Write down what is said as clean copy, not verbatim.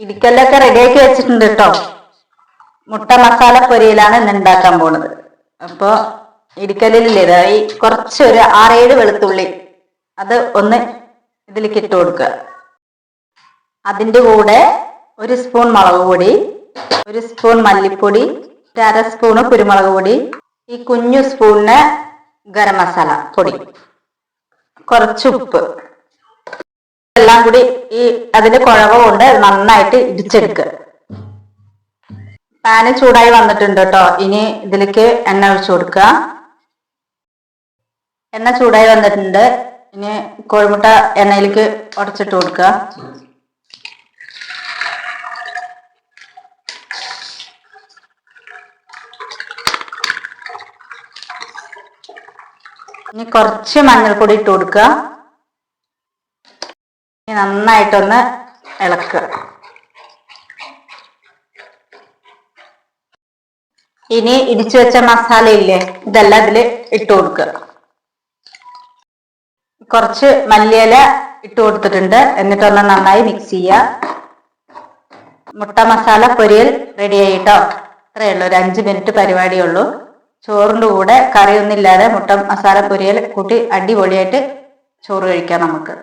ഇടിക്കല്ലൊക്കെ റെഡിയാക്കി വെച്ചിട്ടുണ്ട് കേട്ടോ. മുട്ട മസാല പൊരിയിലാണ് ഇന്ന് ഉണ്ടാക്കാൻ പോണത്. അപ്പൊ ഇടിക്കല്ലില്ലേ ഈ കുറച്ച് ഒരു 6-7 വെളുത്തുള്ളി അത് ഒന്ന് ഇതിലേക്ക് ഇട്ട് കൊടുക്കുക. അതിൻ്റെ കൂടെ 1 സ്പൂൺ മുളക് പൊടി, 1 സ്പൂൺ മല്ലിപ്പൊടി, 1/2 സ്പൂണ് കുരുമുളക് പൊടി, ഈ കുഞ്ഞു സ്പൂണിന് ഗരം മസാല പൊടി, കുറച്ച് ഉപ്പ്, എല്ലാം കൂടി ഈ അതിന്റെ കുഴവ കൊണ്ട് നന്നായിട്ട് ഇടിച്ചെടുക്കുക. പാന് ചൂടായി വന്നിട്ടുണ്ട് കേട്ടോ. ഇനി ഇതിലേക്ക് എണ്ണ ഒഴിച്ചു കൊടുക്കുക. എണ്ണ ചൂടായി വന്നിട്ടുണ്ട്. ഇനി കോഴിമുട്ട എണ്ണയിലേക്ക് ഉടച്ചിട്ട് കൊടുക്കുക. ഇനി കുറച്ച് മഞ്ഞൾപ്പൊടി ഇട്ട് കൊടുക്കുക. നന്നായിട്ടൊന്ന് ഇളക്കുക. ഇനി ഇടിച്ചു വെച്ച മസാല ഇല്ലേ, ഇതെല്ലാം ഇതിൽ ഇട്ട് കൊടുക്കുക. കുറച്ച് മല്ലിയില ഇട്ട് കൊടുത്തിട്ടുണ്ട്. എന്നിട്ടൊന്ന് നന്നായി മിക്സ് ചെയ്യുക. മുട്ട മസാല പൊരിയൽ റെഡി ആയിട്ടോ. അത്രയേ ഉള്ളൂ, ഒരു 5 മിനിറ്റ് പരിപാടിയേ ഉള്ളൂ. ചോറിൻ്റെ കൂടെ കറിയൊന്നും ഇല്ലാതെ മുട്ട മസാല പൊരിയൽ കൂട്ടി അടിപൊളിയായിട്ട് ചോറ് കഴിക്കാം നമുക്ക്.